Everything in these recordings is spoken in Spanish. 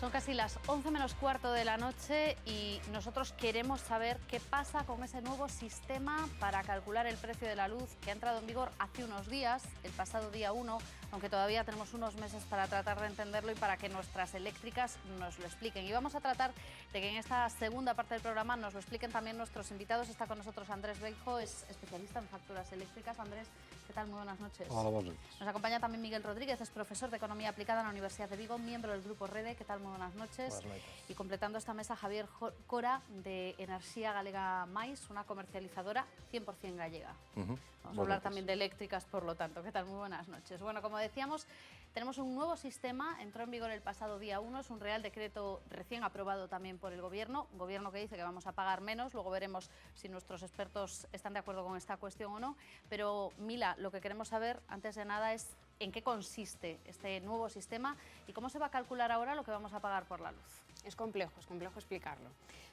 Son casi las 11 menos cuarto de la noche y nosotros queremos saber qué pasa con ese nuevo sistema para calcular el precio de la luz que ha entrado en vigor hace unos días, el pasado día 1, aunque todavía tenemos unos meses para tratar de entenderlo y para que nuestras eléctricas nos lo expliquen. Y vamos a tratar de que en esta segunda parte del programa nos lo expliquen también nuestros invitados. Está con nosotros Andrés Beijo, es especialista en facturas eléctricas. Andrés, ¿qué tal? Muy buenas noches. Hola, buenas noches. Nos acompaña también Miguel Rodríguez, es profesor de Economía Aplicada en la Universidad de Vigo, miembro del Grupo Rede. ¿Qué tal? Muy buenas noches. Buenas noches. Y completando esta mesa, Javier Cora, de Enerxía Galega Mais, una comercializadora 100% gallega. Vamos a hablar también de eléctricas, por lo tanto. ¿Qué tal? Muy buenas noches. Bueno, como decíamos, tenemos un nuevo sistema, entró en vigor el pasado día 1, es un Real Decreto recién aprobado también por el Gobierno, un Gobierno que dice que vamos a pagar menos, luego veremos si nuestros expertos están de acuerdo con esta cuestión o no, pero Mila, lo que queremos saber antes de nada es en qué consiste este nuevo sistema y cómo se va a calcular ahora lo que vamos a pagar por la luz. Es complejo explicarlo.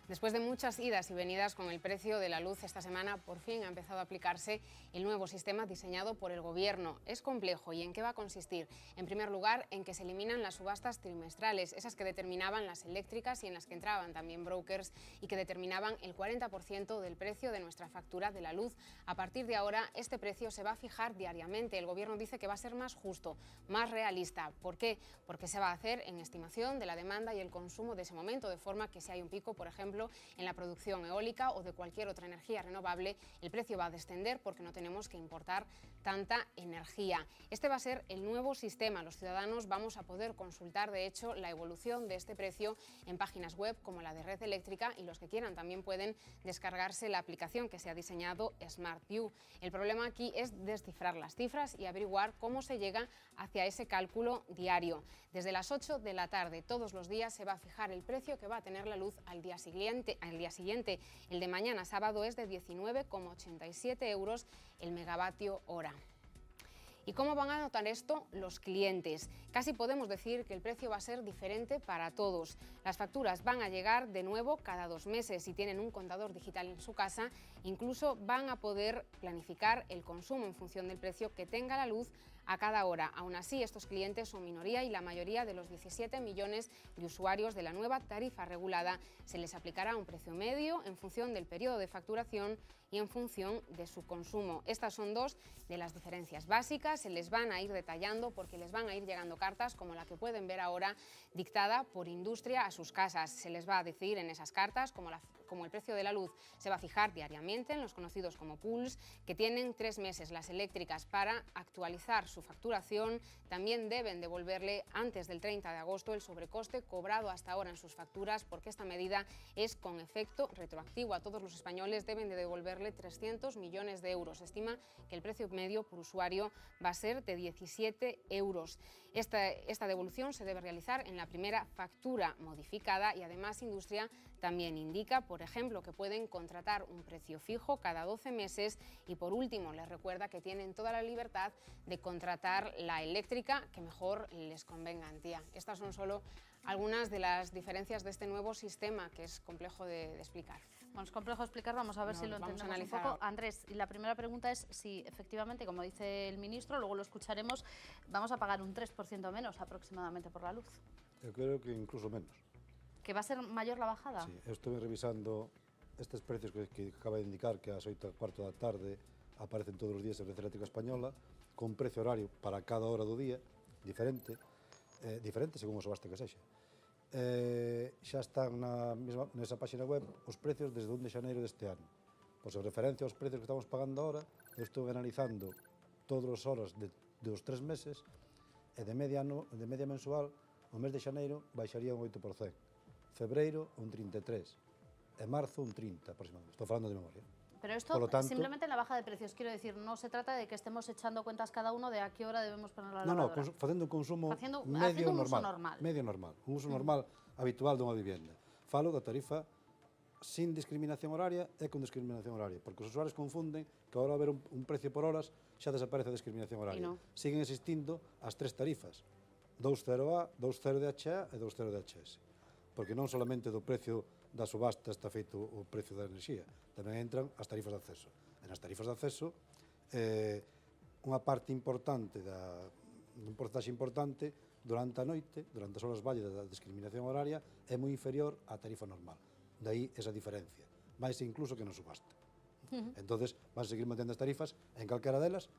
Después de muchas idas y venidas con el precio de la luz, esta semana por fin ha empezado a aplicarse el nuevo sistema diseñado por el Gobierno. Es complejo. ¿Y en qué va a consistir? En primer lugar, en que se eliminan las subastas trimestrales, esas que determinaban las eléctricas y en las que entraban también brokers y que determinaban el 40% del precio de nuestra factura de la luz. A partir de ahora, este precio se va a fijar diariamente. El Gobierno dice que va a ser más justo, más realista. ¿Por qué? Porque se va a hacer en estimación de la demanda y el consumo de ese momento, de forma que si hay un pico, por ejemplo, en la producción eólica o de cualquier otra energía renovable, el precio va a descender porque no tenemos que importar tanta energía. Este va a ser el nuevo sistema. Los ciudadanos vamos a poder consultar, de hecho, la evolución de este precio en páginas web como la de Red Eléctrica, y los que quieran también pueden descargarse la aplicación que se ha diseñado SmartView. El problema aquí es descifrar las cifras y averiguar cómo se llega hacia ese cálculo diario. Desde las 8 de la tarde todos los días se va a fijar el precio que va a tener la luz al día siguiente. El de mañana sábado es de 19,87 euros el megavatio hora. ¿Y cómo van a notar esto los clientes? Casi podemos decir que el precio va a ser diferente para todos. Las facturas van a llegar de nuevo cada 2 meses. Si tienen un contador digital en su casa, incluso van a poder planificar el consumo en función del precio que tenga la luz a cada hora. Aún así, estos clientes son minoría y la mayoría de los 17 millones de usuarios de la nueva tarifa regulada se les aplicará un precio medio en función del periodo de facturación y en función de su consumo. Estas son dos de las diferencias básicas. Se les van a ir detallando porque les van a ir llegando cartas como la que pueden ver ahora, dictada por Industria a sus casas. Se les va a decir en esas cartas como el precio de la luz se va a fijar diariamente en los conocidos como pools, que tienen 3 meses las eléctricas para actualizar su facturación. También deben devolverle antes del 30 de agosto el sobrecoste cobrado hasta ahora en sus facturas, porque esta medida es con efecto retroactivo. A todos los españoles deben de devolverle 300 millones de euros. Se estima que el precio medio por usuario va a ser de 17 euros. Esta devolución se debe realizar en la primera factura modificada y además Industria también indica, por ejemplo, que pueden contratar un precio fijo cada 12 meses y por último les recuerda que tienen toda la libertad de contratar la eléctrica que mejor les convenga en día. Estas son solo algunas de las diferencias de este nuevo sistema que es complejo de explicar. Bueno, es complejo explicar, vamos a ver si lo entendemos un poco. Andrés, y la primera pregunta es si efectivamente, como dice el ministro, luego lo escucharemos, vamos a pagar un 3% menos aproximadamente por la luz. Yo creo que incluso menos. ¿Que va a ser mayor la bajada? Sí, estuve revisando estos precios que acaba de indicar, que a las 8:15 da tarde aparecen todos os días en Red Eléctrica Española, con precio horario para cada hora do día, diferente según o subasta que sexa. Xa están nesa página web os precios desde 1 de xaneiro deste ano. Pois en referencia aos precios que estamos pagando ahora, eu estou analizando todas as horas dos 3 meses e de media mensual, o mes de xaneiro baixaría un 8%, febreiro un 33%, e marzo un 30% aproximadamente. Estou falando de memoria. Pero esto simplemente en la baja de precios, quiero decir, no se trata de que estemos echando cuentas cada uno de a qué hora debemos poner la lavadora. No, facendo un consumo medio normal. Medio normal, un uso normal habitual dunha vivenda. Falo da tarifa sin discriminación horaria e con discriminación horaria, porque os usuarios confunden que agora haber un precio por horas xa desaparece a discriminación horaria. Siguen existindo as 3 tarifas, 2.0A, 2.0 DHA e 2.0 DHS, porque non solamente do precio da subasta está feito o precio da enerxía, tamén entran as tarifas de acceso. E nas tarifas de acceso, unha parte importante, un porcentaxe importante, durante a noite, durante as horas valle da discriminación horaria, é moi inferior á tarifa normal. De aí esa diferencia, máis incluso que na subasta. Entonces, van a seguir mantendo as tarifas en calquera delas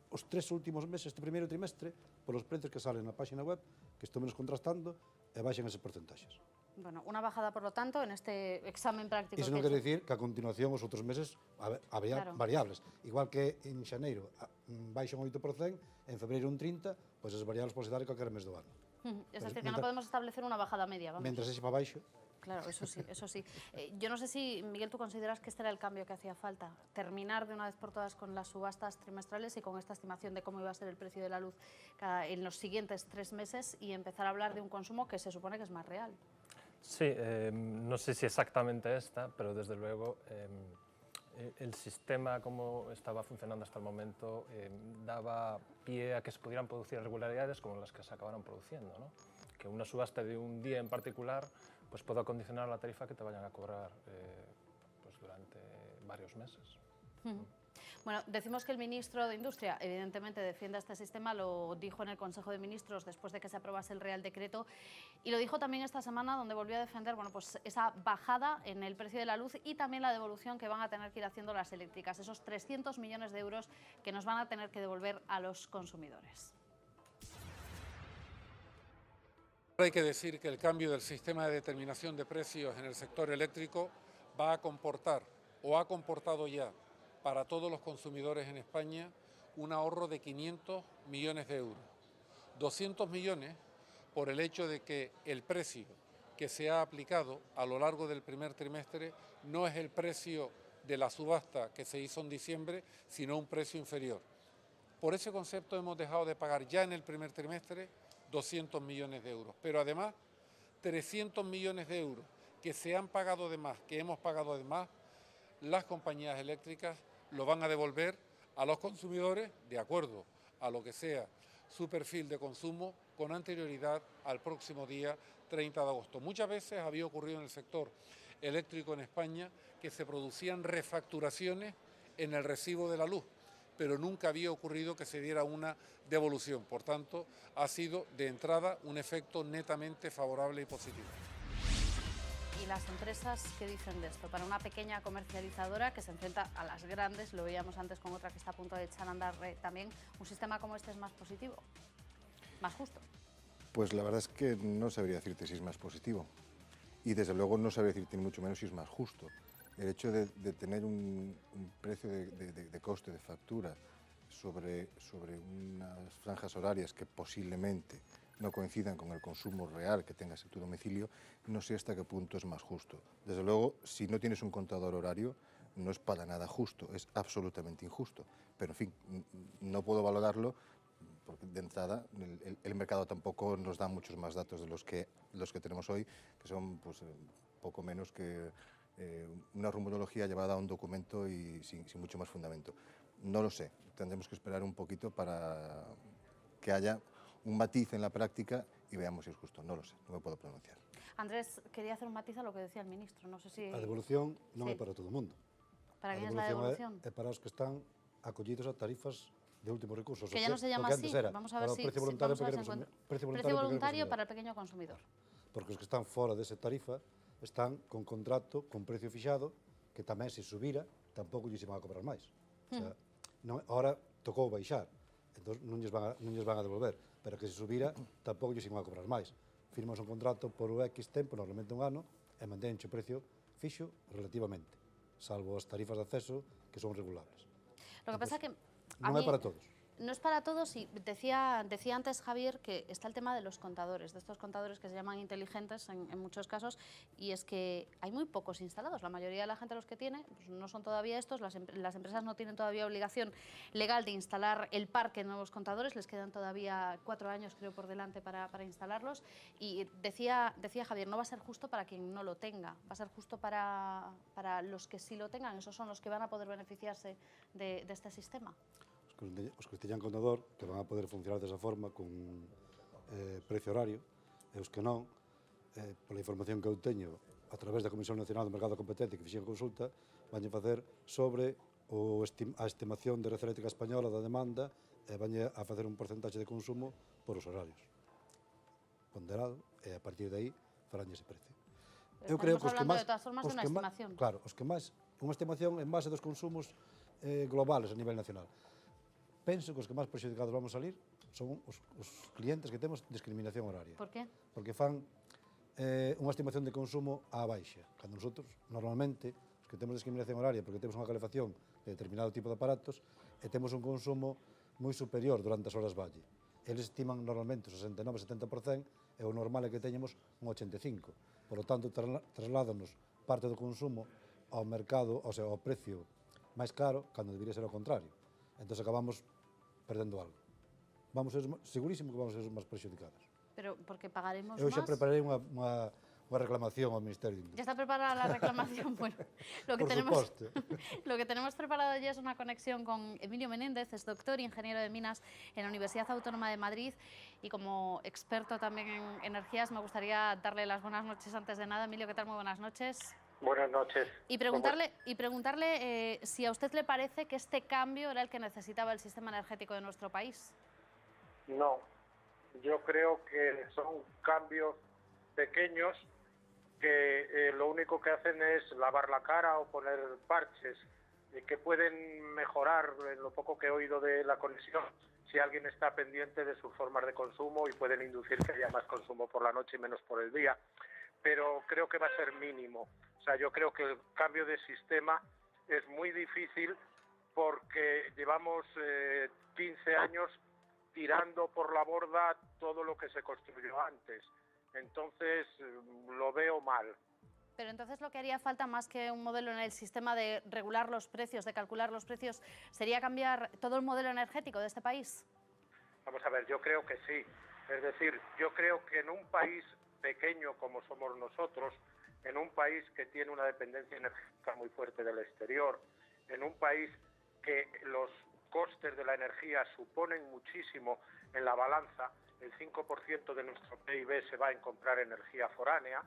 os 3 últimos meses, este primeiro trimestre, polos precios que salen na página web, que estamos contrastando, e baixen eses porcentaxes. Bueno, una bajada, por lo tanto, en este examen práctico. Iso non quere dicir que a continuación os outros meses habría variables. Igual que en xaneiro baixan un 8%, en febreiro un 30%, pois as variables podes dar en calquer mes do ano. Es decir, que no podemos establecer una bajada media, vamos. Mentre ese para baixo. Claro, eso sí, eso sí. Yo no sé si, Miguel, tú consideras que este era el cambio que hacía falta, terminar de una vez por todas con las subastas trimestrales y con esta estimación de cómo iba a ser el precio de la luz en los siguientes 3 meses y empezar a hablar de un consumo que se supone que es más real. Sí, no sé si exactamente esta, pero desde luego el sistema como estaba funcionando hasta el momento daba pie a que se pudieran producir irregularidades como las que se acabaron produciendo, ¿no? Que una subasta de un día en particular pues pueda condicionar la tarifa que te vayan a cobrar pues durante varios meses. Bueno, decimos que el ministro de Industria evidentemente defiende este sistema, lo dijo en el Consejo de Ministros después de que se aprobase el Real Decreto y lo dijo también esta semana donde volvió a defender pues esa bajada en el precio de la luz y también la devolución que van a tener que ir haciendo las eléctricas, esos 300 millones de euros que nos van a tener que devolver a los consumidores. Hay que decir que el cambio del sistema de determinación de precios en el sector eléctrico va a comportar, o ha comportado ya, para todos los consumidores en España, un ahorro de 500 millones de euros. 200 millones por el hecho de que el precio que se ha aplicado a lo largo del primer trimestre no es el precio de la subasta que se hizo en diciembre, sino un precio inferior. Por ese concepto hemos dejado de pagar ya en el primer trimestre 200 millones de euros, pero además 300 millones de euros que se han pagado de más, que hemos pagado de más, las compañías eléctricas lo van a devolver a los consumidores de acuerdo a lo que sea su perfil de consumo con anterioridad al próximo día 30 de agosto. Muchas veces había ocurrido en el sector eléctrico en España que se producían refacturaciones en el recibo de la luz, pero nunca había ocurrido que se diera una devolución. Por tanto, ha sido de entrada un efecto netamente favorable y positivo. ¿Y las empresas qué dicen de esto? Para una pequeña comercializadora que se enfrenta a las grandes, lo veíamos antes con otra que está a punto de echar a andar también, ¿un sistema como este es más positivo? ¿Más justo? Pues la verdad es que no sabría decirte si es más positivo. Y desde luego no sabría decirte ni mucho menos si es más justo. El hecho de tener un precio de coste, de factura, sobre unas franjas horarias que posiblemente no coincidan con el consumo real que tengas en tu domicilio, no sé hasta qué punto es más justo. Desde luego, si no tienes un contador horario, no es para nada justo, es absolutamente injusto. Pero, en fin, no puedo valorarlo porque, de entrada, el mercado tampoco nos da muchos más datos de los que tenemos hoy, que son pues, poco menos que una rumorología llevada a un documento y sin mucho más fundamento. No lo sé, tendremos que esperar un poquito para que haya un matiz en la práctica y veamos si es justo. No lo sé, no me puedo pronunciar. Andrés, quería hacer un matiz a lo que decía el ministro, no sé si... A devolución non é para todo o mundo. ¿Para quién es la devolución? É para os que están acollidos a tarifas de último recurso. Que ya no se llama así, vamos a ver si... Precio voluntario, precio voluntario para el pequeño consumidor. Porque os que están fora desa tarifa están con contrato, con precio fixado, que tamén se subira, tampouco lles van a cobrar máis. O sea, ahora tocou baixar, entón non lles van a devolver, pero que se subira, tampouco lles van a cobrar máis. Firmas un contrato por o X tempo, normalmente un ano, e mantenche o precio fixo relativamente, salvo as tarifas de acceso que son regulables. Lo que pasa que... Non é para todos. No es para todos y decía antes Javier que está el tema de los contadores, de estos contadores que se llaman inteligentes en muchos casos, y es que hay muy pocos instalados. La mayoría de la gente los que tiene pues no son todavía estos, las empresas no tienen todavía obligación legal de instalar el parque de nuevos contadores, les quedan todavía 4 años creo por delante para instalarlos, y decía Javier, no va a ser justo para quien no lo tenga, va a ser justo para los que sí lo tengan, esos son los que van a poder beneficiarse de este sistema. Os que teñan contador, que van a poder funcionar desa forma, con precio horario, e os que non, pola información que eu teño, a través da Comisión Nacional do Mercado Competente, que fixen consulta, vanlle facer sobre a estimación de Red Eléctrica Española da demanda, e vanlle a facer un porcentaxe de consumo por os horarios. ponderado, e a partir de aí farán ese precio. Estamos hablando de todas formas de unha estimación. Claro, os que máis, unha estimación en base dos consumos globales a nivel nacional. Penso que os que máis perxudicados vamos a salir son os clientes que temos discriminación horaria. Por qué? Porque fan unha estimación de consumo á baixa, cando nosotros, normalmente, os que temos discriminación horaria porque temos unha calefacción de determinado tipo de aparatos e temos un consumo moi superior durante as horas valle. Eles estiman normalmente o 69-70% e o normal é que teñamos un 85%. Por lo tanto, trasládanos parte do consumo ao mercado, o sea, ao precio máis caro, cando debería ser ao contrario. Entón, acabamos perdendo algo. Vamos ser, segurísimo que vamos ser os máis perxudicados. Pero porque pagaremos Eu xa más. preparei unha reclamación ao Ministerio de Ya Industria. está preparada la reclamación. Bueno, lo que Por tenemos, suposto. lo que tenemos preparado ya es una conexión con Emilio Menéndez, es doctor y ingeniero de minas en la Universidad Autónoma de Madrid y como experto también en energías me gustaría darle las buenas noches antes de nada. Emilio, ¿qué tal? Muy buenas noches. Buenas noches. Y preguntarle si a usted le parece que este cambio era el que necesitaba el sistema energético de nuestro país. No, yo creo que son cambios pequeños que lo único que hacen es lavar la cara o poner parches y que pueden mejorar, en lo poco que he oído de la conexión, si alguien está pendiente de sus formas de consumo y pueden inducir que haya más consumo por la noche y menos por el día. Pero creo que va a ser mínimo. O sea, yo creo que el cambio de sistema es muy difícil porque llevamos 15 años tirando por la borda todo lo que se construyó antes. Entonces, lo veo mal. Pero entonces lo que haría falta, más que un modelo en el sistema de regular los precios, de calcular los precios, ¿sería cambiar todo el modelo energético de este país? Vamos a ver, yo creo que sí. Es decir, yo creo que en un país pequeño como somos nosotros, en un país que tiene una dependencia energética muy fuerte del exterior, en un país que los costes de la energía suponen muchísimo en la balanza, el 5% de nuestro PIB se va en comprar energía foránea,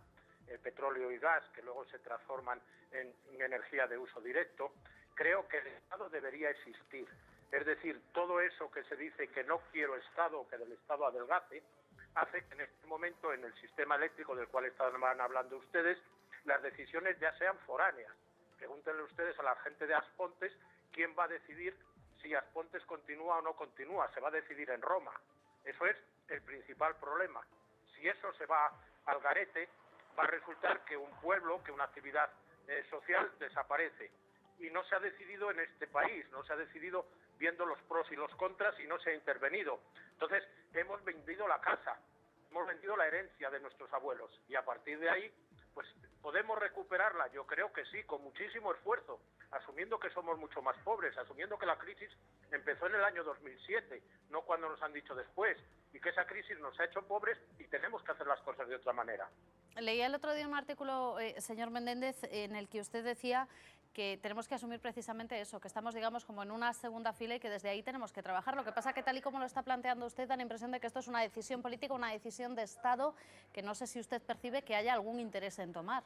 petróleo y gas, que luego se transforman en energía de uso directo. Creo que el Estado debería existir. Es decir, todo eso que se dice que no quiero Estado, que del Estado adelgace, hace que en este momento en el sistema eléctrico del cual estaban hablando ustedes, las decisiones ya sean foráneas. Pregúntenle ustedes a la gente de Aspontes quién va a decidir si Aspontes continúa o no continúa. Se va a decidir en Roma. Eso es el principal problema. Si eso se va al garete, va a resultar que un pueblo, que una actividad social desaparece. Y no se ha decidido en este país, no se ha decidido viendo los pros y los contras y no se ha intervenido. Entonces, hemos vendido la casa, hemos vendido la herencia de nuestros abuelos y a partir de ahí, pues podemos recuperarla, yo creo que sí, con muchísimo esfuerzo, asumiendo que somos mucho más pobres, asumiendo que la crisis empezó en el año 2007, no cuando nos han dicho después, y que esa crisis nos ha hecho pobres y tenemos que hacer las cosas de otra manera. Leía el otro día un artículo, señor Menéndez, en el que usted decía que tenemos que asumir precisamente eso, que estamos, digamos, como en una segunda fila y que desde ahí tenemos que trabajar. Lo que pasa que tal y como lo está planteando usted, da la impresión de que esto es una decisión política, una decisión de Estado, que no sé si usted percibe que haya algún interés en tomar.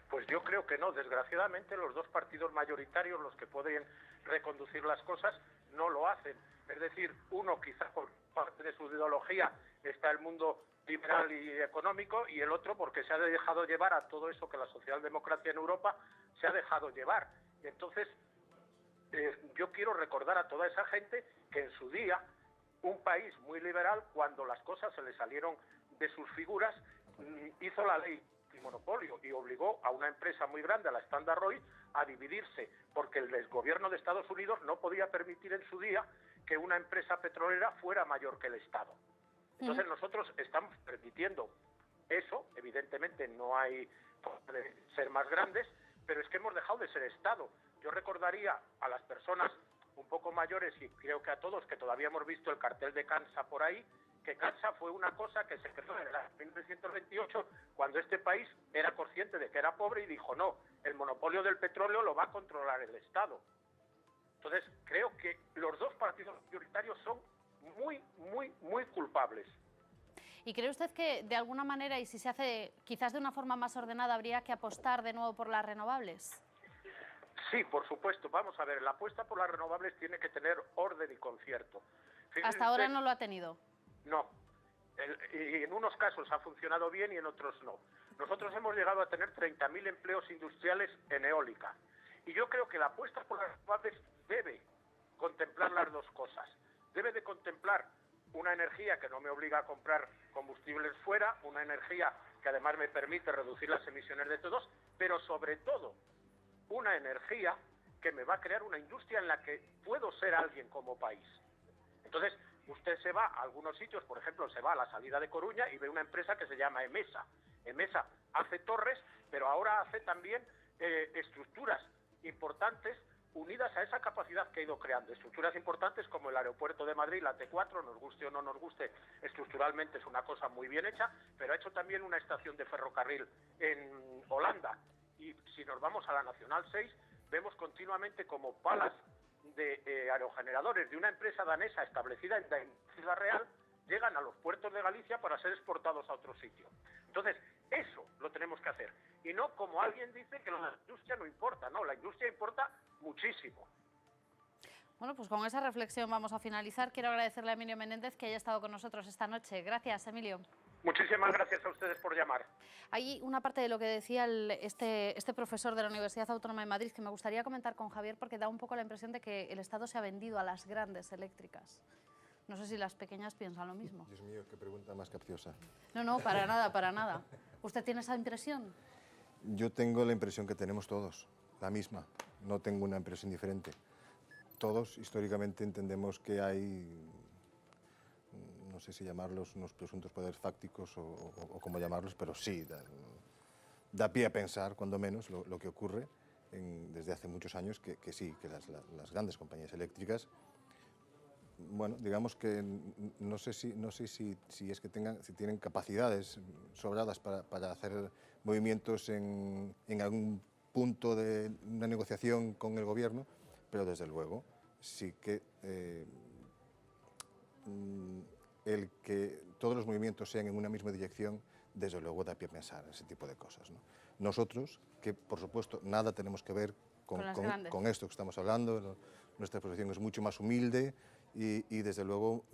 Pues yo creo que no. Desgraciadamente, los dos partidos mayoritarios, los que pueden reconducir las cosas, no lo hacen. Es decir, uno quizás por parte de su ideología está el mundo liberal y económico, y el otro porque se ha dejado llevar a todo eso que la socialdemocracia en Europa se ha dejado llevar. Y entonces, yo quiero recordar a toda esa gente que en su día, un país muy liberal, cuando las cosas se le salieron de sus figuras, hizo la ley de monopolio y obligó a una empresa muy grande, a la Standard Oil, a dividirse, porque el gobierno de Estados Unidos no podía permitir en su día que una empresa petrolera fuera mayor que el Estado. Entonces nosotros estamos permitiendo eso, evidentemente no hay forma de ser más grandes, pero es que hemos dejado de ser Estado. Yo recordaría a las personas un poco mayores, y creo que a todos que todavía hemos visto el cartel de Cansa por ahí, que Cansa fue una cosa que se creó en el año 1928, cuando este país era consciente de que era pobre y dijo no, el monopolio del petróleo lo va a controlar el Estado. Entonces creo que los dos partidos mayoritarios son muy culpables. ¿Y cree usted que de alguna manera, y si se hace quizás de una forma más ordenada, habría que apostar de nuevo por las renovables? Sí, por supuesto. Vamos a ver, la apuesta por las renovables tiene que tener orden y concierto. Fíjense Hasta ahora usted, no lo ha tenido. No. y en unos casos ha funcionado bien y en otros no. Nosotros hemos llegado a tener 30.000 empleos industriales en eólica. Y yo creo que la apuesta por las renovables debe contemplar las dos cosas. Debe de contemplar una energía que no me obliga a comprar combustibles fuera, una energía que además me permite reducir las emisiones de CO2, pero sobre todo una energía que me va a crear una industria en la que puedo ser alguien como país. Entonces, usted se va a algunos sitios, por ejemplo, se va a la salida de Coruña y ve una empresa que se llama Emesa. Emesa hace torres, pero ahora hace también estructuras importantes unidas a esa capacidad que ha ido creando. Estructuras importantes como el aeropuerto de Madrid, la T4, nos guste o no nos guste, estructuralmente es una cosa muy bien hecha, pero ha hecho también una estación de ferrocarril en Holanda. Y si nos vamos a la Nacional 6, vemos continuamente como palas de aerogeneradores de una empresa danesa establecida en Ciudad Real llegan a los puertos de Galicia para ser exportados a otro sitio. Entonces, eso lo tenemos que hacer. Y no como alguien dice que la industria no importa. No, la industria importa muchísimo. Bueno, pues con esa reflexión vamos a finalizar. Quiero agradecerle a Emilio Menéndez que haya estado con nosotros esta noche. Gracias, Emilio. Muchísimas gracias a ustedes por llamar. Hay una parte de lo que decía este profesor de la Universidad Autónoma de Madrid que me gustaría comentar con Javier, porque da un poco la impresión de que el Estado se ha vendido a las grandes eléctricas. No sé si las pequeñas piensan lo mismo. Dios mío, qué pregunta más capciosa. No, para nada, para nada. ¿Usted tiene esa impresión? Yo tengo la impresión que tenemos todos, la misma. No tengo una impresión diferente. Todos, históricamente, entendemos que hay, no sé si llamarlos unos presuntos poderes fácticos o cómo llamarlos, pero sí, da pie a pensar, cuando menos, lo que ocurre desde hace muchos años, que sí, que las grandes compañías eléctricas, bueno, digamos que no sé si es que si tienen capacidades sobradas para hacer movimientos en algún punto de una negociación con el gobierno, pero desde luego sí que el que todos los movimientos sean en una misma dirección, desde luego da pie a pensar ese tipo de cosas, ¿no? Nosotros, que por supuesto nada tenemos que ver con esto que estamos hablando, nuestra posición es mucho más humilde y desde luego,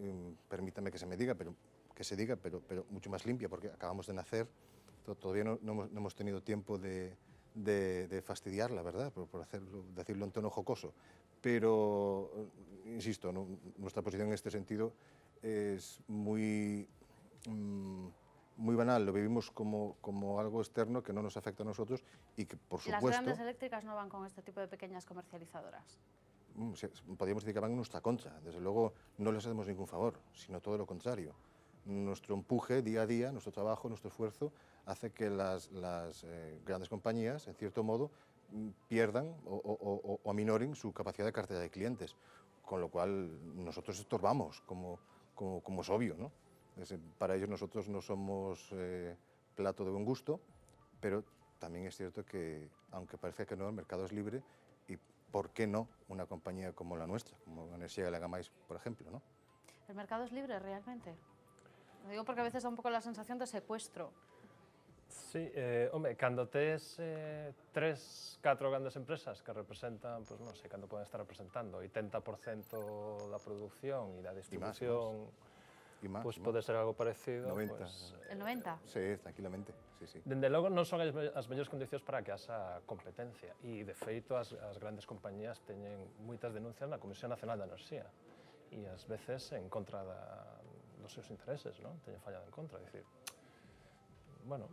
permítame que se diga, pero mucho más limpia, porque acabamos de nacer, todavía no hemos tenido tiempo de fastidiar, la verdad, por decirlo en tono jocoso. Pero, insisto, nuestra posición en este sentido es muy banal, lo vivimos como algo externo que no nos afecta a nosotros y que, por supuesto... ¿Las grandes eléctricas no van con este tipo de pequeñas comercializadoras? Podríamos decir que van en nuestra contra. Desde luego no les hacemos ningún favor, sino todo lo contrario. Nuestro empuje día a día, nuestro trabajo, nuestro esfuerzo, hace que las grandes compañías, en cierto modo, pierdan o aminoren su capacidad de cartera de clientes, con lo cual nosotros estorbamos, como es obvio, ¿no? Para ellos nosotros no somos plato de buen gusto, pero también es cierto que, aunque parezca que no, el mercado es libre y ¿por qué no una compañía como la nuestra, como Enerxía Galega Mais, por ejemplo, ¿no? ¿El mercado es libre realmente? Lo digo porque a veces da un poco la sensación de secuestro. Sí, home, cando tes 3-4 grandes empresas que representan, pues non sei, cando poden estar representando 80% da produción e da distribución, pues pode ser algo parecido. 90. Pues, ¿El 90? Sí, tranquilamente, sí. Dende logo non son as mellores condicións para que haxa competencia e, de feito, as grandes compañías teñen moitas denuncias na Comisión Nacional de Enerxía e, ás veces, en contra dos seus intereses, non? Teñen fallado en contra, dicir, bueno,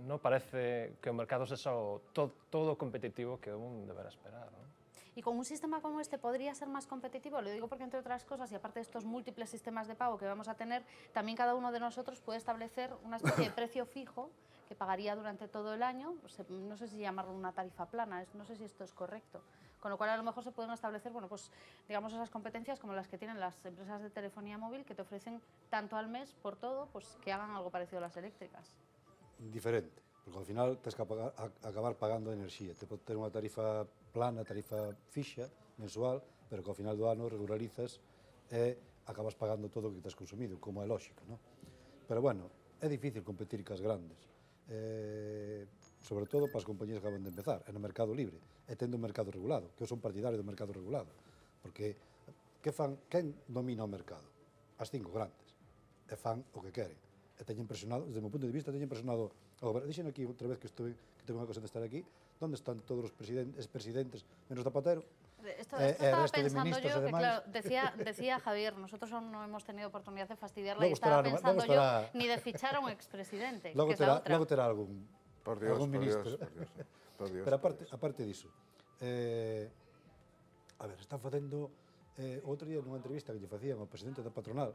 non parece que o mercado sexa todo competitivo que un deberá esperar, non? Y con un sistema como este podría ser más competitivo, lo digo porque, entre otras cosas, y aparte de estos múltiples sistemas de pago que vamos a tener, también cada uno de nosotros puede establecer una especie de precio fijo que pagaría durante todo el año, no sé si llamarlo una tarifa plana, no sé si esto es correcto, con lo cual a lo mejor se pueden establecer, bueno, pues digamos esas competencias como las que tienen las empresas de telefonía móvil que te ofrecen tanto al mes por todo, pues que hagan algo parecido a las eléctricas. Diferente, porque ao final tens que acabar pagando enerxía. Te pode ter unha tarifa plana, tarifa fixa, mensual, pero que ao final do ano regularizas e acabas pagando todo o que tens consumido, como é lógico, non? Pero, bueno, é difícil competir cas grandes, sobre todo para as compañías que acaban de empezar, é no mercado libre, e tendo un mercado regulado, que eu son partidario do mercado regulado, porque quen domina o mercado? As 5 grandes. e fan o que queren. E teñen impresionado, desde o meu punto de vista, teñen impresionado ao goberno. Dixen aquí outra vez que tengo unha cosa de estar aquí, onde están todos os presidentes menos Zapatero, Esto estaba pensando yo, que demais. claro, decía Javier, nosotros aún no hemos tenido oportunidad de fastidiarla Logo y estaba estará, pensando logo estará. yo ni de fichar a un expresidente, Logo que es la otra. Logo terá algún ministro. Por Dios. Pero aparte diso, a ver, están facendo, outro día nunha entrevista que lle facían ao presidente da patronal,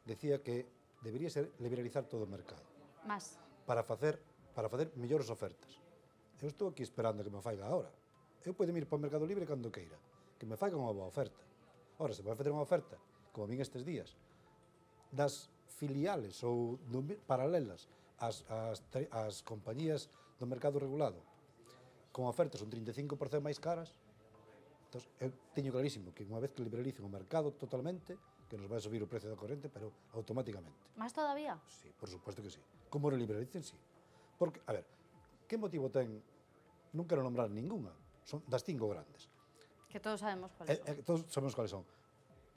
decía que debería ser liberalizar todo o mercado. Más. Para facer mellores ofertas. Eu estou aquí esperando que me faiga agora. Eu podo ir para o Mercado Libre cando queira, que me faiga unha boa oferta. Ora, se vai facer unha oferta, como vin estes días, das filiales ou paralelas ás compañías do mercado regulado, con ofertas un 35% máis caras, entón, eu teño clarísimo que unha vez que liberalicen o mercado totalmente, que nos vai subir o precio da corrente, pero automáticamente. ¿Más todavía? Sí, por supuesto que sí. Como o liberalicen, sí. Porque, a ver, que motivo ten, non quero nombrar ninguna, son das 5 grandes. Que todos sabemos cuáles son. Todos sabemos cuáles son.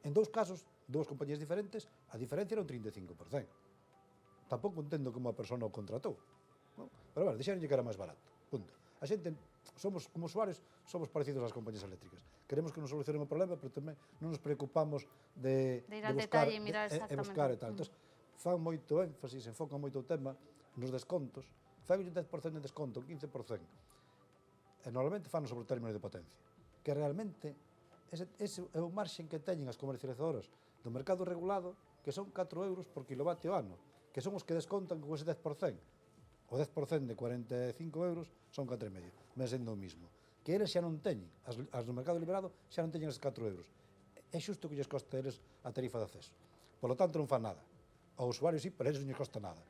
En dous casos, dúas compañías diferentes, a diferencia era un 35%. Tampouco entendo como a persona o contratou. Non? Pero, a ver, dixeronlle que era máis barato. Punto. A xente, somos, como usuarios, somos parecidos ás compañías eléctricas. Queremos que nos solucionen o problema, pero tamén non nos preocupamos de ir al buscar, detalle e mirar exactamente. buscar e tal. Entón, fan moito énfasis, enfocan moito o tema nos descontos. Fan un 10% de desconto, un 15%. E normalmente fan sobre términos de potencia, que realmente ese é o marxen que teñen as comercializadoras do mercado regulado, que son 4 euros por kilovatio ano, que son os que descontan con ese 10%. O 10% de 45 euros son 4,5, men sendo o mismo. Que eles xa non teñen, as do mercado liberado xa non teñen eses 4 euros. É xusto que lles costa a eles a tarifa de acceso. Por lo tanto, non fan nada. Ao usuario sí, pero a eles non lles costa nada.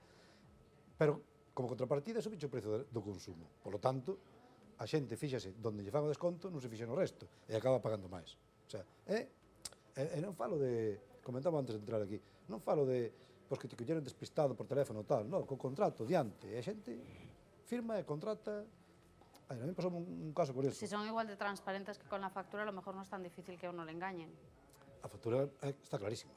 Pero, como contrapartida, subiche o precio do consumo. Por lo tanto, a xente fíxase donde lle fan o desconto, non se fixa no resto, e acaba pagando máis. O sea, non falo de, comentaba antes de entrar aquí, non falo de, pois que te colleron despistado por teléfono tal, non, co contrato diante, e a xente firma e contrata. A mí me pasou un caso curioso. Si son igual de transparentes que con la factura, a lo mejor no es tan difícil que a uno le engañen. A factura está clarísima.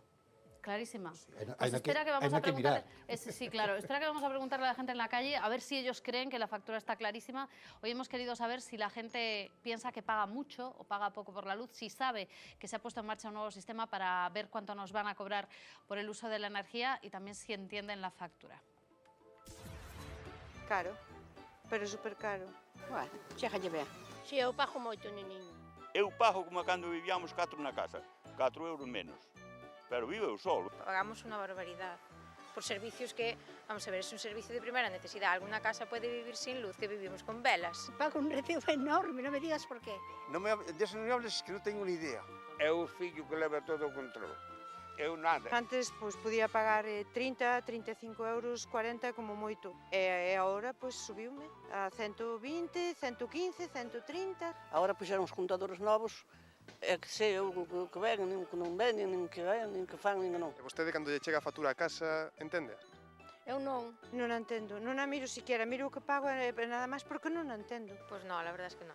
Clarísima. Sí, Pues espera que vamos a preguntarle. Sí, claro. Espera que vamos a preguntarle a la gente en la calle a ver si ellos creen que la factura está clarísima. Hoy hemos querido saber si la gente piensa que paga mucho o paga poco por la luz, si sabe que se ha puesto en marcha un nuevo sistema para ver cuánto nos van a cobrar por el uso de la energía y también si entienden la factura. Caro, pero super caro. Bueno, chégalle ben. Si, eu pago moito, neniño. Eu pago como cando vivíamos 4 na casa, 4 euros menos. Pero vivo eu solo. Pagamos una barbaridad por servicios que, vamos a ver, es un servicio de primera necesidad. Alguna casa puede vivir sin luz, que vivimos con velas. Pago un recibo enorme, non me digas por qué. Deses non me hables que non tengo ni idea. É o fillo que leva todo o control. Eu nada. Antes, pois, podía pagar 30, 35 euros, 40 como moito. E agora, pois, subiume a 120, 115, 130. Agora puxeron os contadores novos, é que sei eu que ven, nin que non ven, nin que ven, nin que fan, nin que non. E vostede, cando lle chega a factura a casa, entende? Eu non. Non a entendo, non a miro siquiera, miro o que pago e nada máis porque non a entendo. Pues no, la verdad es que no.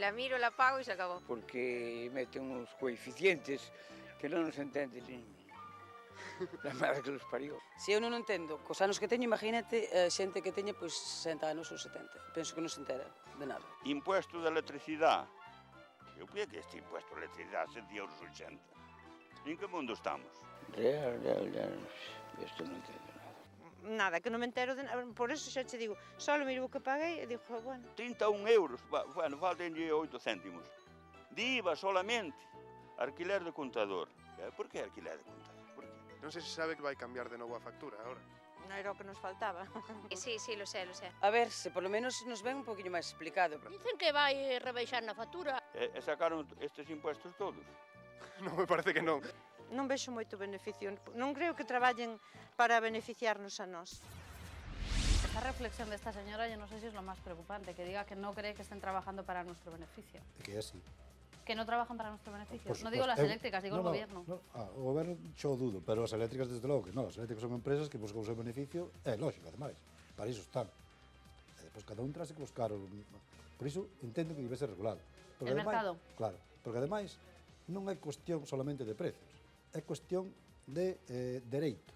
La miro, la pago y se acabó. Porque meten uns coeficientes que non nos entende nin la madre que los parió. Se eu non entendo, cos anos que teño, imagínate, xente que teña pois 60 anos ou 70. Penso que non se entera de nada. Impuesto de electricidade. Eu creio que este impuesto de electricidade é de euros 80. En que mundo estamos? Real. Isto non entendo nada. Nada, que non me entero de nada. Por eso xa te digo, só miro o que paguei e digo, bueno. 31 euros, bueno, faltenlle 8 céntimos. De IVA solamente. Alquiler de contador. Por que alquiler de contador? Non sei se sabe que vai cambiar de novo a factura agora. Non era o que nos faltaba. Sí, lo sé. A ver, se polo menos nos ven un poquinho máis explicado. Dicen que vai rebaixar na factura. E sacaron estes impuestos todos? Non me parece que non. Non vexo moito beneficio. Non creo que traballen para beneficiarnos a nós. Esta reflexión de esta señora yo no sé si es lo más preocupante, que diga que no cree que estén trabajando para nuestro beneficio. Que é así. Que no trabajan para nuestro beneficio. Por No digo las supuesto. eléctricas, digo el gobierno. O goberno xo dudo, pero as eléctricas desde logo que non. As eléctricas son empresas que buscan o seu beneficio, é lógico, ademais. Para iso están. E depois cada un trase que buscar. Por iso entendo que debe ser regulado. Porque El ademais, mercado. Claro, porque ademais non é cuestión solamente de precios, é cuestión de dereitos.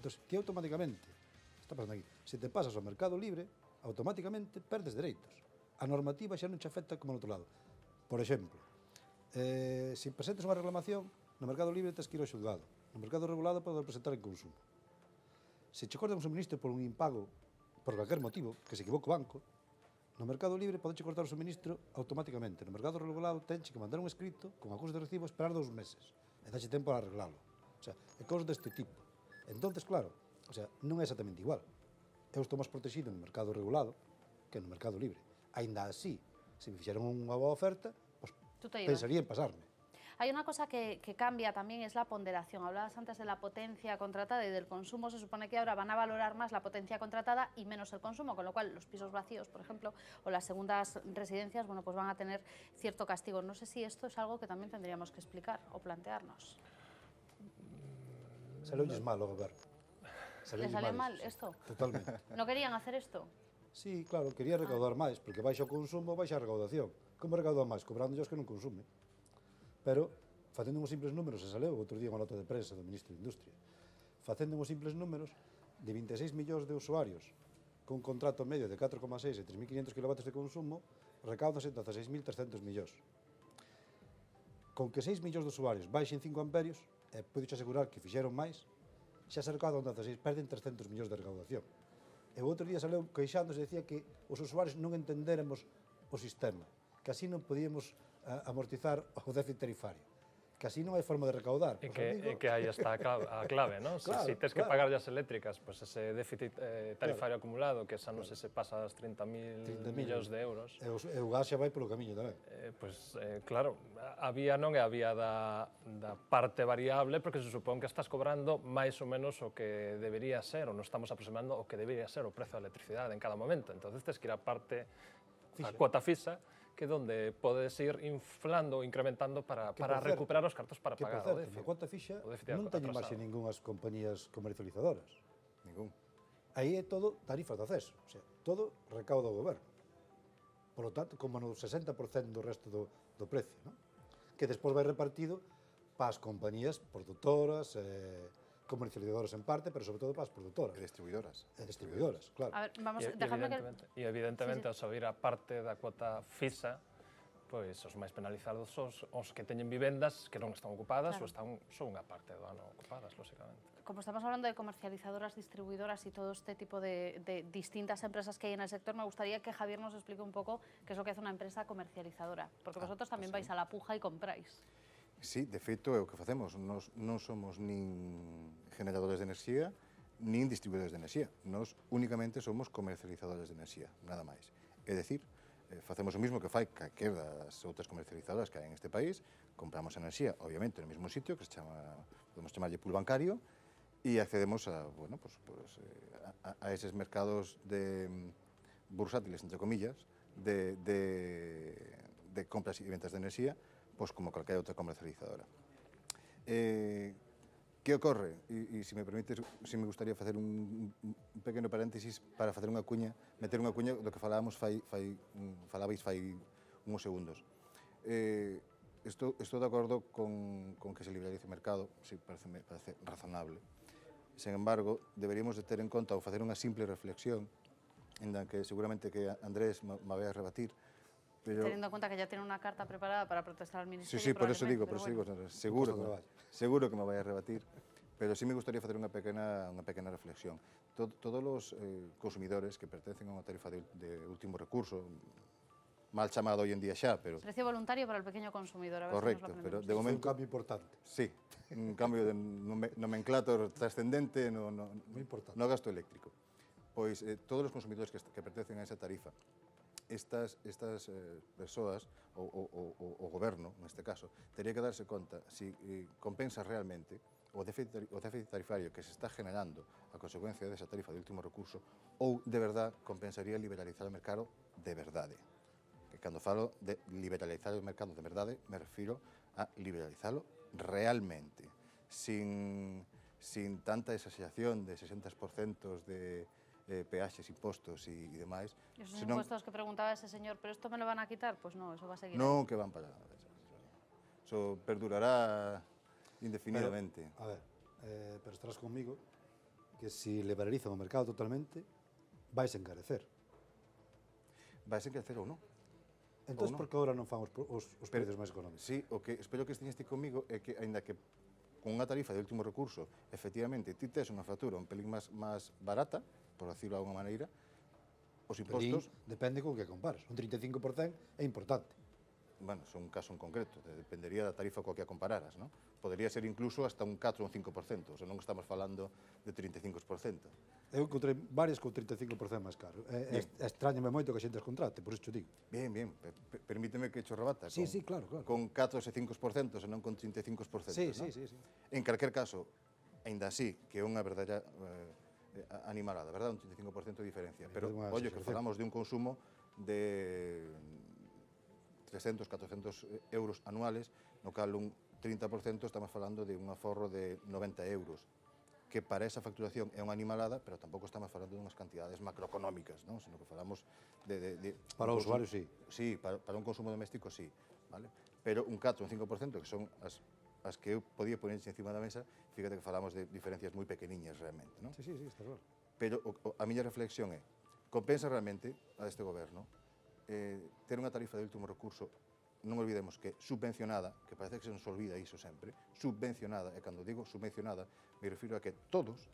Entón, ti automáticamente, está pasando aquí, se te pasas ao mercado libre, automáticamente perdes dereitos. A normativa xa non te afecta como no outro lado. Por exemplo, se presentes unha reclamación, no mercado libre tens que ir ao xulgado. No mercado regulado podes presentar en consumo. Se che cortan un suministro por un impago, por calquer motivo, que se equivoque o banco, no mercado libre podes cortar o suministro automáticamente. No mercado regulado tenche que mandar un escrito con acusos de recibo, esperar 2 meses e dache tempo para arreglalo. O sea, é cosas deste tipo. Entonces, claro, o sea, non é exactamente igual. Eu estou máis protegido no mercado regulado que no mercado libre. Aínda así, se me fixeran unha boa oferta, pues, pensaría en pasarme. Hay una cosa que cambia también, es la ponderación. Hablabas antes de la potencia contratada y del consumo. Se supone que ahora van a valorar más la potencia contratada y menos el consumo, con lo cual los pisos vacíos, por ejemplo, o las segundas residencias, bueno, pues van a tener cierto castigo. No sé si esto es algo que también tendríamos que explicar o plantearnos. Salió mal o goberno. ¿Les salió mal esto? Totalmente. ¿No querían hacer esto? Sí, claro, quería recaudar máis, porque baixa o consumo, baixa a recaudación. Como recauda máis? Cobrando os que non consumen. Pero, facendo uns simples números, se saleu outro día unha nota de prensa do Ministro de Industria, facendo uns simples números, de 26 millóns de usuarios con un contrato medio de 4,6 e 3.500 kW de consumo, recaudanse 16.300 millóns. Con que 6 millóns de usuarios baixen 5 amperios, podo asegurar que fixeron máis, xa se recaudan 16, perden 300 millóns de recaudación. E o outro día saleu queixándose e decía que os usuarios non entendéramos o sistema, que así non podíamos amortizar o déficit tarifario, que así non hai forma de recaudar. E que aí está a clave, non? Claro, se tens que pagar as eléctricas, pues ese déficit tarifario acumulado, que xa non se pasa das 30.000 millóns de euros. E o gas xa vai polo camiño tamén. Claro, había non é a vía da parte variable, porque se supón que estás cobrando máis ou menos o que debería ser, ou non estamos aproximando o que debería ser o prezo da electricidade en cada momento. Entonces tens que ir a parte, a cuota fixa, que é onde podes ir inflando ou incrementando para recuperar os cartos para pagar o déficit. Que, por certo, na cuota fixa non teñen marxe ningunhas compañías comercializadoras. Ningún. Aí é todo tarifas de acceso, o sea, todo recauda o goberno. Por lo tanto, como no 60% do resto do precio, non? Que despois vai repartido para as compañías produtoras, comercializadoras en parte, pero sobre todo para as produtoras. E distribuidoras. E distribuidoras, claro. A ver, vamos, dejadme que... E evidentemente, ao subir a parte da cuota fixa, pois os máis penalizados son os que teñen vivendas que non están ocupadas ou son unha parte do ano ocupadas, lógicamente. Como estamos hablando de comercializadoras, distribuidoras y todo este tipo de distintas empresas que hay en el sector, me gustaría que Javier nos explique un poco qué es lo que hace una empresa comercializadora, porque vosotros también vais a la puja y compráis. Sí, de feito é o que facemos. Nos non somos nin generadores de enerxía, nin distribuidores de enerxía. Nos únicamente somos comercializadores de enerxía, nada máis. É dicir, facemos o mismo que fai calquera das outras comercializadoras que hai en este país, compramos enerxía, obviamente, no mesmo sitio, que se chama, podemos chamarlle pool bancario, e accedemos a, bueno, a eses mercados bursátiles, entre comillas, de compras e ventas de enerxía, pues como calquera outra comercializadora. Que ocorre? E se me permites, se me gustaría facer un pequeno paréntesis para facer unha cuña, meter unha cuña do que falabais fai uns segundos. Estou de acordo con que se liberalice o mercado, sí, parece razonable. Sen embargo, deberíamos de ter en conta ou facer unha simple reflexión, en la que seguramente que Andrés me vai a rebatir, pero... Teniendo en cuenta que ya tiene una carta preparada para protestar al Ministerio. Sí, por eso digo, seguro que me vai a rebatir, pero sí me gustaría facer unha pequena reflexión. Todos os consumidores que pertencen a unha tarifa de último recurso, mal chamado hoy en día xa, pero... Precio voluntario para el pequeño consumidor. A ver correcto, si nos lo pero de momento... un cambio importante. Sí, un cambio de nomenclator trascendente no gasto eléctrico. Pois todos os consumidores que pertencen a esa tarifa, estas persoas, o goberno, neste caso, teria que darse conta si compensa realmente o déficit tarifario que se está generando a consecuencia desa tarifa de último recurso ou, de verdad, compensaría liberalizar o mercado de verdade. Que cando falo de liberalizar o mercado de verdade, me refiro a liberalizalo realmente, sin tanta exageración de 60% de peaxes, impostos e demais. Esos impuestos que preguntaba ese señor, ¿pero esto me lo van a quitar? Pues no, eso va a seguir. Non, que van para... Eso perdurará indefinidamente. Pero, a ver, pero estarás conmigo que se liberalizan o mercado totalmente, vais a encarecer. Vais a encarecer ou non. Entón, por que agora non fan os precios máis económicos? Sí, o que espero que esteñas ti comigo é que, aínda que con unha tarifa de último recurso, efectivamente, ti tes unha factura un pelín máis barata, por decirlo de alguna maneira, os impostos... Depende con que compares. Un 35% é importante. Bueno, é un caso en concreto, dependería da tarifa coa que a compararas, non? Podería ser incluso hasta un 4 ou un 5%, o sea, non estamos falando de 35%. Eu encontrei varias con 35% máis caro. Extrañame moito que a xente as contrate, por iso te digo. Bien, permíteme que cho rebata. Sí, claro. Con 4 e 5%, senón con 35%. Sí. En calquer caso, aínda así, que é unha verdadeira animalada, verdad? Un 35% de diferencia. Pero, ollo, que falamos de un consumo de 300, 400 euros anuales, no cal un 30% estamos falando de un aforro de 90 euros, que para esa facturación é unha animalada, pero tampouco estamos falando de unhas cantidades macroeconómicas, non? Sino que falamos de para o usuario, sí. Sí, para un consumo doméstico, sí. Vale? Pero un 4 ou un 5%, que son as que eu podía ponerse encima da mesa, fíjate que falamos de diferencias moi pequeniñas realmente, non? Sí, está claro. Pero a miña reflexión é, compensa realmente a este goberno ter unha tarifa de último recurso, non olvidemos que subvencionada, que parece que se nos olvida iso sempre, subvencionada, e cando digo subvencionada, me refiro a que todos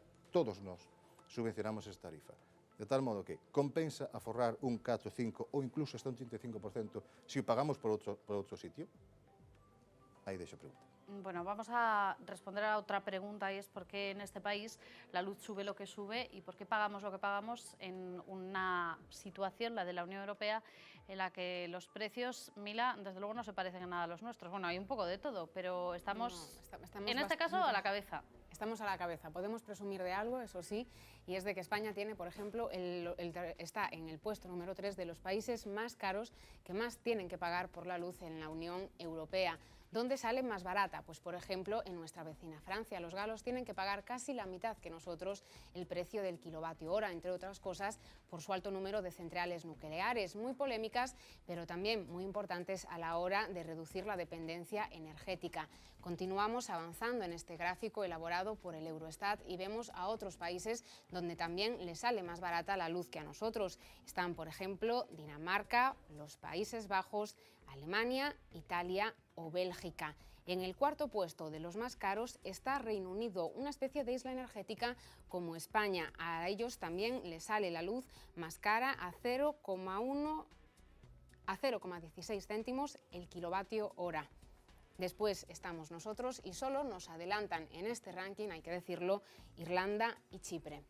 nós subvencionamos esa tarifa. De tal modo que compensa aforrar un 4, 5 ou incluso hasta un 35% se o pagamos por outro sitio? Aí deixo a pregunta. Bueno, vamos a responder a otra pregunta y es por qué en este país la luz sube lo que sube y por qué pagamos lo que pagamos en una situación, la de la Unión Europea, en la que los precios, Mila, desde luego no se parecen en nada a los nuestros. Bueno, hay un poco de todo, pero estamos en este caso a la cabeza. Estamos a la cabeza. Podemos presumir de algo, eso sí, y es de que España tiene, por ejemplo, está en el puesto número 3 de los países más caros que más tienen que pagar por la luz en la Unión Europea. ¿Dónde sale más barata? Pues, por ejemplo, en nuestra vecina Francia. Los galos tienen que pagar casi la mitad que nosotros el precio del kilovatio hora, entre otras cosas, por su alto número de centrales nucleares, muy polémicas, pero también muy importantes a la hora de reducir la dependencia energética. Continuamos avanzando en este gráfico elaborado por el Eurostat y vemos a otros países donde también les sale más barata la luz que a nosotros. Están, por ejemplo, Dinamarca, los Países Bajos, Alemania, Italia o Bélgica. En el cuarto puesto de los más caros está Reino Unido, una especie de isla energética como España. A ellos también les sale la luz más cara a 0,16 céntimos el kilovatio hora. Después estamos nosotros y solo nos adelantan en este ranking, hay que decirlo, Irlanda y Chipre.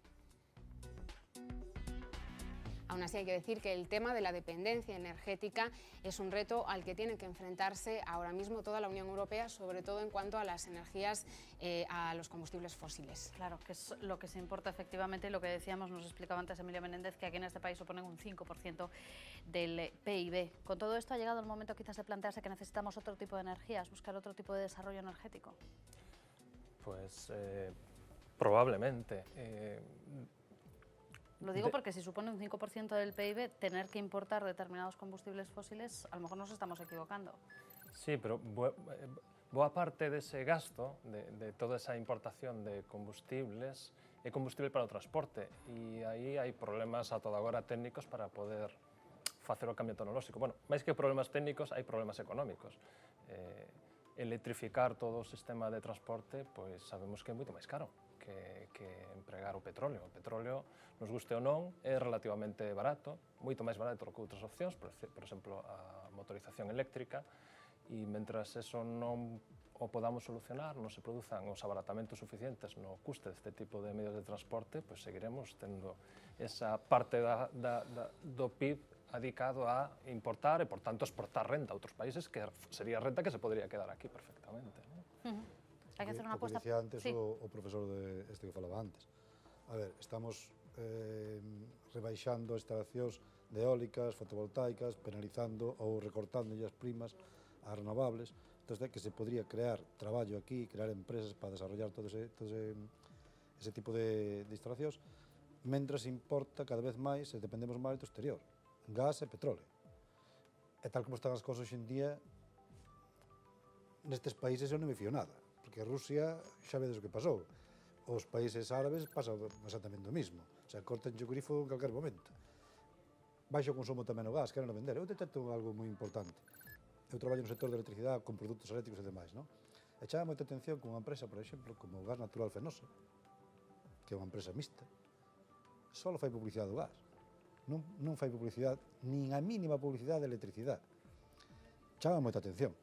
Aún así hay que decir que el tema de la dependencia energética es un reto al que tiene que enfrentarse ahora mismo toda la Unión Europea, sobre todo en cuanto a las energías, a los combustibles fósiles. Claro, que es lo que se importa efectivamente, lo que decíamos, nos explicaba antes Emilia Menéndez, que aquí en este país suponen un 5% del PIB. Con todo esto ha llegado el momento quizás de plantearse que necesitamos otro tipo de energías, buscar otro tipo de desarrollo energético. Pues probablemente. Lo digo porque si supone un 5% del PIB, tener que importar determinados combustibles fósiles, a lo mejor nos estamos equivocando. Sí, pero boa parte dese gasto, de toda esa importación de combustibles, é combustible para o transporte, e aí hai problemas a toda agora técnicos para poder facer o cambio tecnolóxico. Bueno, máis que problemas técnicos, hai problemas económicos. Electrificar todo o sistema de transporte, pois sabemos que é moito máis caro que empregar o petróleo. O petróleo, nos guste ou non, é relativamente barato, moito máis barato que outras opcións, por exemplo, a motorización eléctrica, e mentras eso non o podamos solucionar, non se produzan os abaratamentos suficientes no custe deste tipo de medios de transporte, pois seguiremos tendo esa parte do PIB adicado a importar e, por tanto, exportar renta a outros países, que sería renta que se podría quedar aquí perfectamente, non? Hai que hacer unha aposta. O que dicía antes o profesor que falaba antes. A ver, estamos rebaixando instalacións de eólicas, fotovoltaicas, penalizando ou recortando as primas ás renovables. Entón, que se podría crear traballo aquí, crear empresas para desarrollar todo ese tipo de instalacións, mentras importa cada vez máis e dependemos máis do exterior, gas e petróleo. E tal como están as cousas hoxe en día, nestes países eu non me fío nada, porque Rusia xa vedes o que pasou. os países árabes pasa exactamente o mismo, o sea, cortan o grifo en calquer momento. Baixo o consumo tamén o gas, queren vender. Eu detecto algo moi importante. Eu traballo no sector de electricidade con produtos eléctricos e demais, non? E chama moita atención con unha empresa, por exemplo, como o Gas Natural Fenosa, que é unha empresa mixta, só fai publicidade do gas. Non fai publicidade, nin a mínima publicidade de electricidade. Chama moita atención.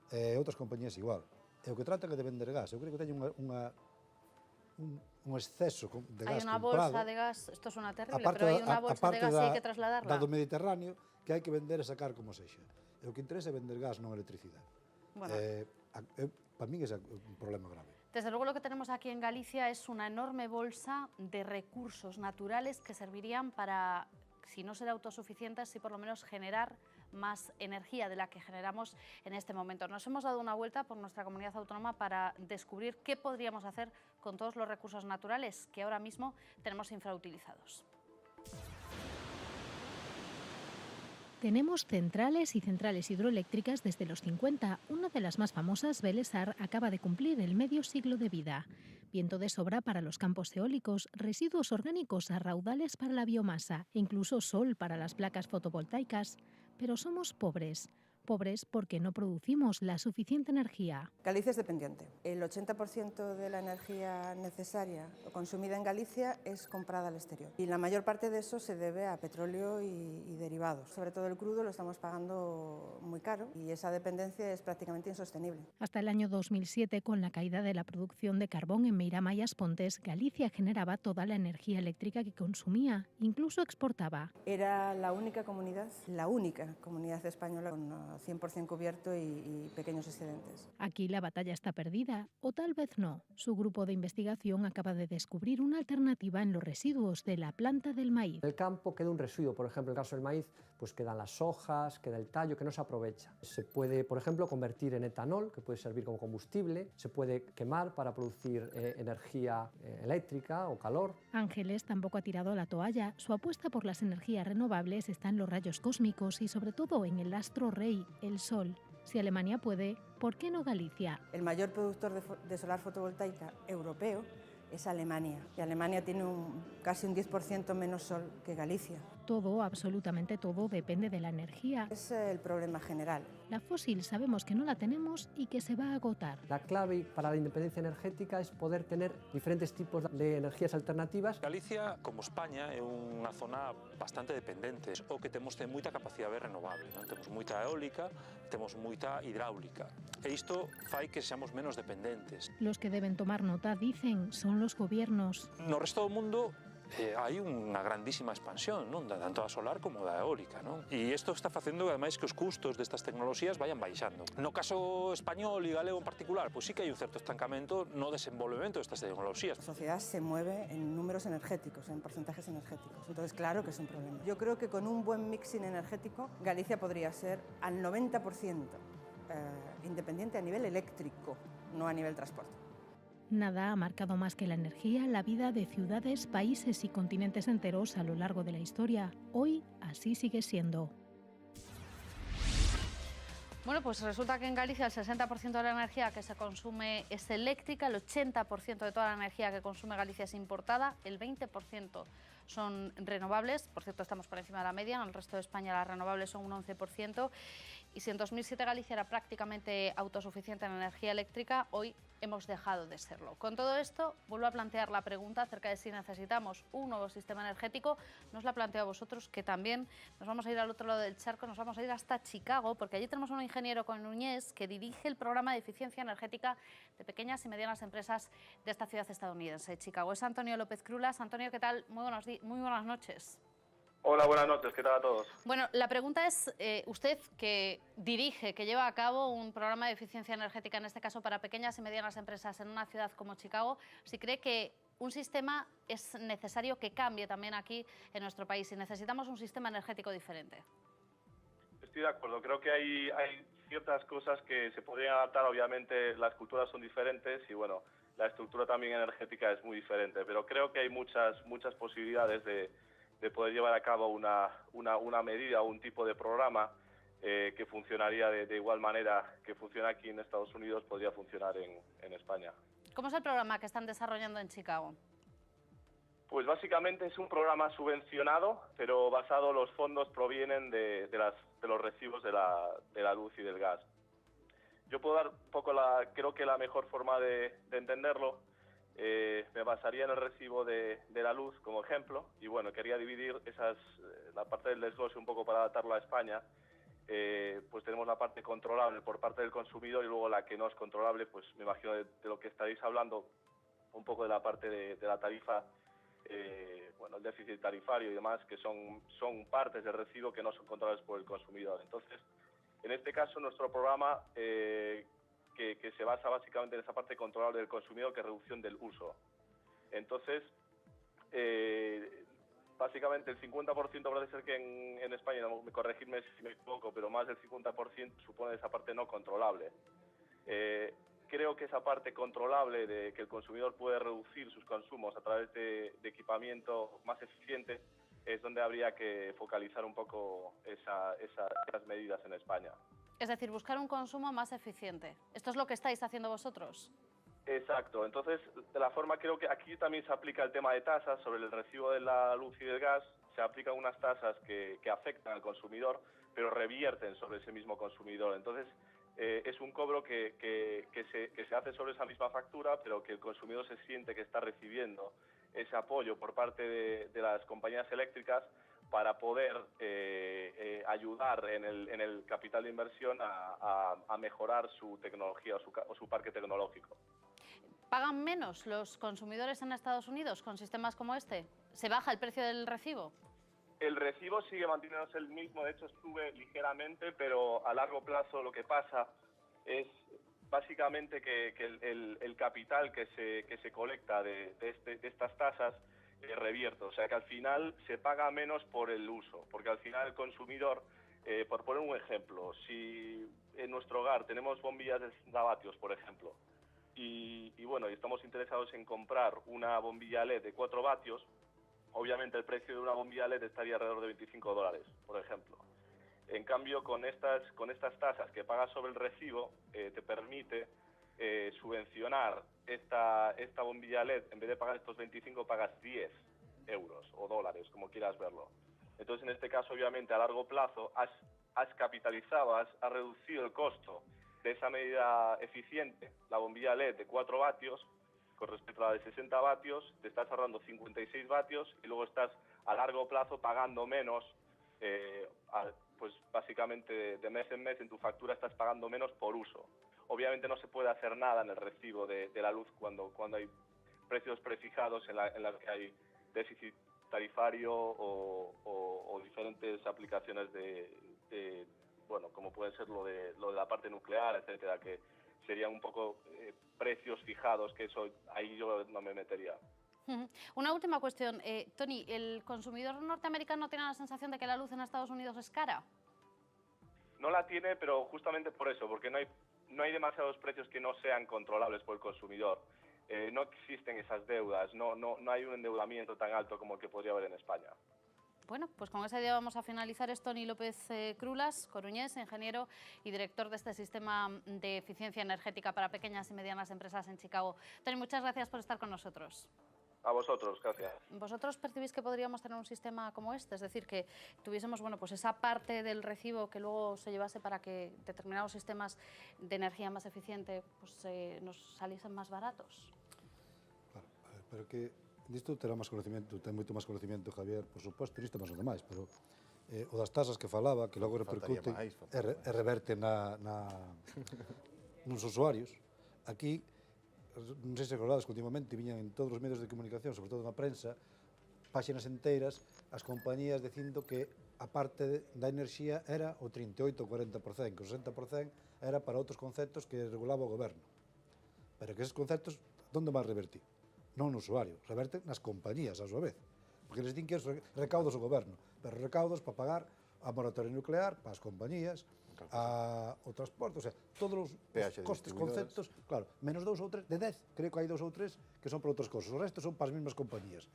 E outras compañías igual. E o que tratan é de vender gas. Eu creo que teñen un exceso de gas comprado. Hay una bolsa de gas, esto suena terrible, pero hay una bolsa de gas y hay que trasladarla. Da do Mediterráneo, que hai que vender e sacar como sexa. E o que interesa é vender gas, non electricidade. Bueno. Para mí é un problema grave. Desde luego lo que tenemos aquí en Galicia es una enorme bolsa de recursos naturales que servirían para, si no ser autosuficientes, sí por lo menos generar más energía de la que generamos en este momento. Nos hemos dado una vuelta por nuestra comunidad autónoma para descubrir qué podríamos hacer con todos los recursos naturales que ahora mismo tenemos infrautilizados. Tenemos centrales y centrales hidroeléctricas desde los 50. Una de las más famosas, Belesar, acaba de cumplir el medio siglo de vida. Viento de sobra para los campos eólicos, residuos orgánicos a raudales para la biomasa, e incluso sol para las placas fotovoltaicas. Pero somos pobres. Pobres porque no producimos la suficiente energía. Galicia es dependiente. El 80% de la energía necesaria o consumida en Galicia es comprada al exterior. Y la mayor parte de eso se debe a petróleo y derivados. Sobre todo el crudo lo estamos pagando muy caro y esa dependencia es prácticamente insostenible. Hasta el año 2007, con la caída de la producción de carbón en Meirama y Aspontes, Galicia generaba toda la energía eléctrica que consumía, incluso exportaba. Era la única comunidad española con 100% cubierto y pequeños excedentes. Aquí la batalla está perdida, o tal vez no. Su grupo de investigación acaba de descubrir una alternativa en los residuos de la planta del maíz. En el campo queda un residuo, por ejemplo, en el caso del maíz, pues quedan las hojas, queda el tallo que no se aprovecha. Se puede, por ejemplo, convertir en etanol, que puede servir como combustible, se puede quemar para producir energía eléctrica o calor. Ángeles tampoco ha tirado la toalla. Su apuesta por las energías renovables está en los rayos cósmicos y sobre todo en el astro rey, el Sol. Si Alemania puede, ¿por qué no Galicia? El mayor productor de solar fotovoltaica europeo es Alemania. Y Alemania tiene casi un 10% menos sol que Galicia. Todo, absolutamente todo, depende de la energía. Es el problema general. La fósil sabemos que no la tenemos y que se va a agotar. La clave para la independencia energética es poder tener diferentes tipos de energías alternativas. Galicia, como España, é unha zona bastante dependente, o que temos ten moita capacidade renovable, non? Temos moita eólica, temos moita hidráulica, e isto fai que seamos menos dependentes. Los que deben tomar nota, dicen, son los gobiernos. No resto do mundo hai unha grandísima expansión, non? Tanto da solar como da eólica, non? E isto está facendo, ademais, que os custos destas tecnoloxías vayan baixando. No caso español e galego en particular, pois sí que hai un certo estancamento no desenvolvemento destas tecnoloxías. La sociedad se mueve en números energéticos, en porcentajes energéticos. Entonces, claro que es un problema. Yo creo que con un buen mixing energético, Galicia podría ser al 90% independiente a nivel eléctrico, no a nivel transporte. Nada ha marcado más que la energía la vida de ciudades, países y continentes enteros a lo largo de la historia. Hoy así sigue siendo. Bueno, pues resulta que en Galicia el 60% de la energía que se consume es eléctrica, el 80% de toda la energía que consume Galicia es importada, el 20% son renovables, por cierto estamos por encima de la media, en el resto de España las renovables son un 11%, y si en 2007 Galicia era prácticamente autosuficiente en energía eléctrica, hoy hemos dejado de serlo. Con todo esto, vuelvo a plantear la pregunta acerca de si necesitamos un nuevo sistema energético. Nos la planteo a vosotros, que también nos vamos a ir al otro lado del charco, nos vamos a ir hasta Chicago, porque allí tenemos a un ingeniero con Núñez que dirige el programa de eficiencia energética de pequeñas y medianas empresas de esta ciudad estadounidense, Chicago. Es Antonio López Crulas. Antonio, ¿qué tal? Muy buenas noches. Hola, buenas noches, ¿qué tal a todos? Bueno, la pregunta es, usted que dirige, que lleva a cabo un programa de eficiencia energética, en este caso para pequeñas y medianas empresas en una ciudad como Chicago, si cree que un sistema es necesario que cambie también aquí en nuestro país, si necesitamos un sistema energético diferente. Estoy de acuerdo, creo que hay ciertas cosas que se podrían adaptar, obviamente las culturas son diferentes y bueno, la estructura también energética es muy diferente, pero creo que hay muchas posibilidades de poder llevar a cabo una medida o un tipo de programa que funcionaría de igual manera que funciona aquí en Estados Unidos, podría funcionar en España. ¿Cómo es el programa que están desarrollando en Chicago? Pues básicamente es un programa subvencionado, pero basado, los fondos provienen de los recibos de la luz y del gas. Yo puedo dar un poco creo que la mejor forma de entenderlo, me basaría en el recibo de la luz como ejemplo, y bueno, quería dividir la parte del desglose un poco para adaptarlo a España. Pues tenemos la parte controlable por parte del consumidor y luego la que no es controlable, pues me imagino de lo que estaréis hablando, un poco de la parte de la tarifa, bueno, el déficit tarifario y demás, que son partes del recibo que no son controlables por el consumidor. Entonces, en este caso, nuestro programa, que se basa básicamente en esa parte controlable del consumidor, que es reducción del uso. Entonces, básicamente el 50% parece ser que en España, corregidme si me equivoco, pero más del 50% supone esa parte no controlable. Creo que esa parte controlable de que el consumidor puede reducir sus consumos a través de equipamiento más eficiente es donde habría que focalizar un poco esas medidas en España. Es decir, buscar un consumo más eficiente. ¿Esto es lo que estáis haciendo vosotros? Exacto. Entonces, de la forma, creo que aquí también se aplica el tema de tasas sobre el recibo de la luz y del gas. Se aplican unas tasas que afectan al consumidor, pero revierten sobre ese mismo consumidor. Entonces, es un cobro que se hace sobre esa misma factura, pero que el consumidor se siente que está recibiendo ese apoyo por parte de las compañías eléctricas para poder ayudar en el capital de inversión a mejorar su tecnología o su parque tecnológico. ¿Pagan menos los consumidores en Estados Unidos con sistemas como este? ¿Se baja el precio del recibo? El recibo sigue manteniéndose el mismo, de hecho sube ligeramente, pero a largo plazo lo que pasa es básicamente que el capital que se colecta de estas tasas revierte, o sea que al final se paga menos por el uso, porque al final el consumidor, por poner un ejemplo, si en nuestro hogar tenemos bombillas de 60 vatios, por ejemplo, y bueno, y estamos interesados en comprar una bombilla LED de 4 vatios, obviamente el precio de una bombilla LED estaría alrededor de $25, por ejemplo. En cambio, con estas tasas que pagas sobre el recibo, te permite subvencionar esta bombilla LED. En vez de pagar estos 25, pagas 10 euros o dólares, como quieras verlo. Entonces, en este caso, obviamente, a largo plazo, has capitalizado, has reducido el costo de esa medida eficiente, la bombilla LED de 4 vatios, con respecto a la de 60 vatios, te estás ahorrando 56 vatios y luego estás a largo plazo pagando menos, pues básicamente de mes en mes en tu factura estás pagando menos por uso. Obviamente no se puede hacer nada en el recibo de la luz cuando hay precios prefijados en la que hay déficit tarifario o diferentes aplicaciones de bueno, como puede ser lo de la parte nuclear, etcétera, que serían un poco precios fijados, que eso ahí yo no me metería. Una última cuestión. Tony, ¿el consumidor norteamericano tiene la sensación de que la luz en Estados Unidos es cara? No la tiene, pero justamente por eso, porque no hay demasiados precios que no sean controlables por el consumidor. No existen esas deudas, no hay un endeudamiento tan alto como el que podría haber en España. Bueno, pues con esa idea vamos a finalizar. Es Tony López Crulas, coruñés, ingeniero y director de este sistema de eficiencia energética para pequeñas y medianas empresas en Chicago. Tony, muchas gracias por estar con nosotros. A vosotros, gracias. ¿Vosotros percibís que podríamos tener un sistema como este? Es decir, que tuviésemos, bueno, pues esa parte del recibo que luego se llevase para que determinados sistemas de energía más eficiente pues, nos saliesen más baratos. Claro, pero que disto terá máis conhecimento, ten moito máis conhecimento, Javier, por suposto, isto máis o demais, pero o das tasas que falaba, que logo repercute e reverte nos usuarios. Aquí, non sei se acordades que últimamente viñan en todos os medios de comunicación, sobre todo na prensa, páxinas enteiras, as compañías dicindo que a parte da enerxía era o 38 ou 40%, que o 60% era para outros conceptos que regulaba o goberno. Pero que esos conceptos, onde máis revertir? Non no usuario, reverte nas compañías a súa vez, porque les din que os recaudos o goberno, pero recaudos para pagar a moratoria nuclear, para as compañías, o transporte, o sea, todos os costes, conceptos, claro, menos 2 ou 3, de 10, creo que hai 2 ou 3 que son por outras cosas, o resto son para as mesmas compañías.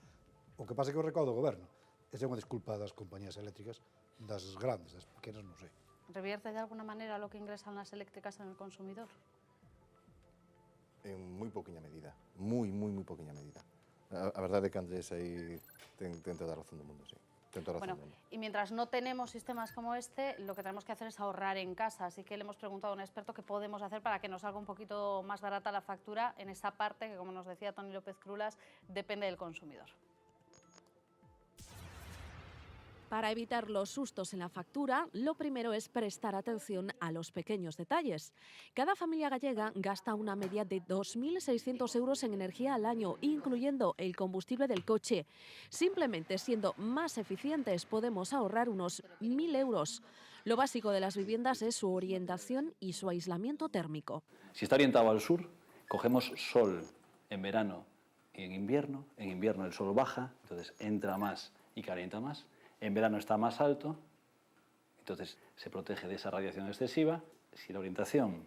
O que pasa é que o recaudo do goberno, esa é unha disculpa das compañías eléctricas, das grandes, das pequenas, non sei. ¿Revierte de alguna manera lo que ingresan las eléctricas en el consumidor? en moi poquinha medida, moi poquinha medida. A verdade é que Andrés aí ten toda a razón do mundo, sí. Bueno, y mientras no tenemos sistemas como este, lo que tenemos que hacer es ahorrar en casa. Así que le hemos preguntado a un experto qué podemos hacer para que nos salga un poquito más barata la factura en esa parte que, como nos decía Toni López Crulas, depende del consumidor. Para evitar los sustos en la factura, lo primero es prestar atención a los pequeños detalles. Cada familia gallega gasta una media de 2.600 euros en energía al año, incluyendo el combustible del coche. Simplemente siendo más eficientes podemos ahorrar unos 1.000 euros. Lo básico de las viviendas es su orientación y su aislamiento térmico. Si está orientado al sur, cogemos sol en verano y en invierno el sol baja, entonces entra más y calienta más. En verano está más alto, entonces se protege de esa radiación excesiva. Si la orientación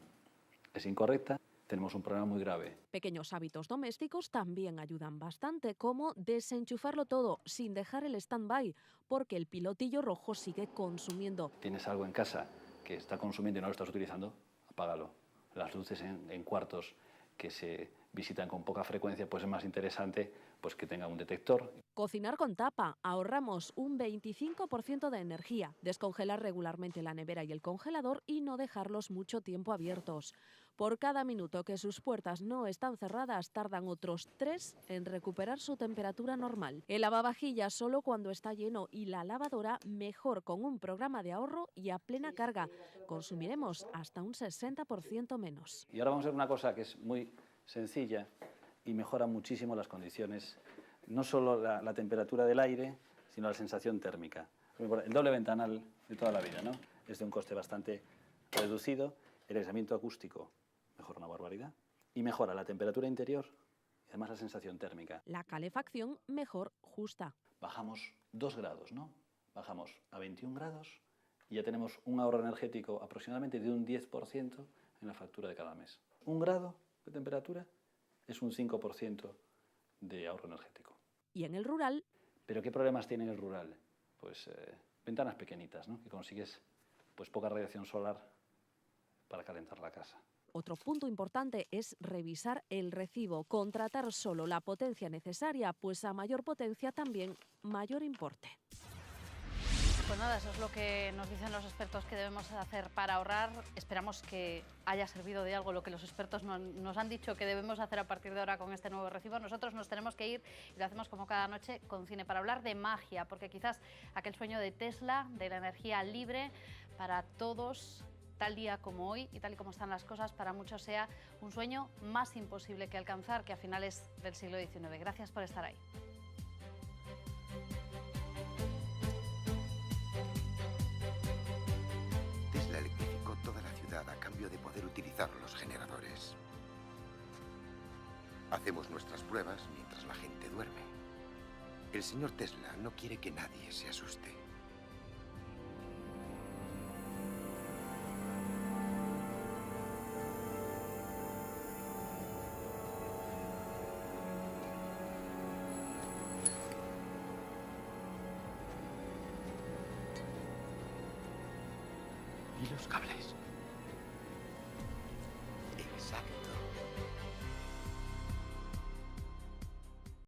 es incorrecta, tenemos un problema muy grave. Pequeños hábitos domésticos también ayudan bastante, como desenchufarlo todo sin dejar el stand-by, porque el pilotillo rojo sigue consumiendo. Tienes algo en casa que está consumiendo y no lo estás utilizando, apágalo. Las luces en cuartos que se visitan con poca frecuencia, pues es más interesante pues que tenga un detector. Cocinar con tapa, ahorramos un 25% de energía. Descongelar regularmente la nevera y el congelador y no dejarlos mucho tiempo abiertos. Por cada minuto que sus puertas no están cerradas, tardan otros 3 en recuperar su temperatura normal. El lavavajillas solo cuando está lleno y la lavadora mejor con un programa de ahorro y a plena carga. Consumiremos hasta un 60% menos. Y ahora vamos a ver una cosa que es muy sencilla y mejora muchísimo las condiciones, no solo la temperatura del aire, sino la sensación térmica. El doble ventanal de toda la vida, ¿no? Es de un coste bastante reducido, el aislamiento acústico mejora una barbaridad y mejora la temperatura interior y además la sensación térmica. La calefacción mejor justa. Bajamos 2 grados, ¿no? Bajamos a 21 grados y ya tenemos un ahorro energético aproximadamente de un 10% en la factura de cada mes. 1 grado de temperatura es un 5% de ahorro energético. ¿Y en el rural? ¿Pero qué problemas tiene el rural? Pues ventanas pequeñitas, ¿no? Que consigues pues poca radiación solar para calentar la casa. Otro punto importante es revisar el recibo, contratar solo la potencia necesaria, pues a mayor potencia también mayor importe. Pues nada, eso es lo que nos dicen los expertos que debemos hacer para ahorrar. Esperamos que haya servido de algo lo que los expertos nos han dicho que debemos hacer a partir de ahora con este nuevo recibo. Nosotros nos tenemos que ir y lo hacemos como cada noche con cine para hablar de magia, porque quizás aquel sueño de Tesla, de la energía libre para todos, tal día como hoy y tal y como están las cosas, para muchos sea un sueño más imposible que alcanzar que a finales del siglo XIX. Gracias por estar ahí. Tesla electrificó toda la ciudad a cambio de poder utilizar los generadores. Hacemos nuestras pruebas mientras la gente duerme. El señor Tesla no quiere que nadie se asuste. ¿Y los cables?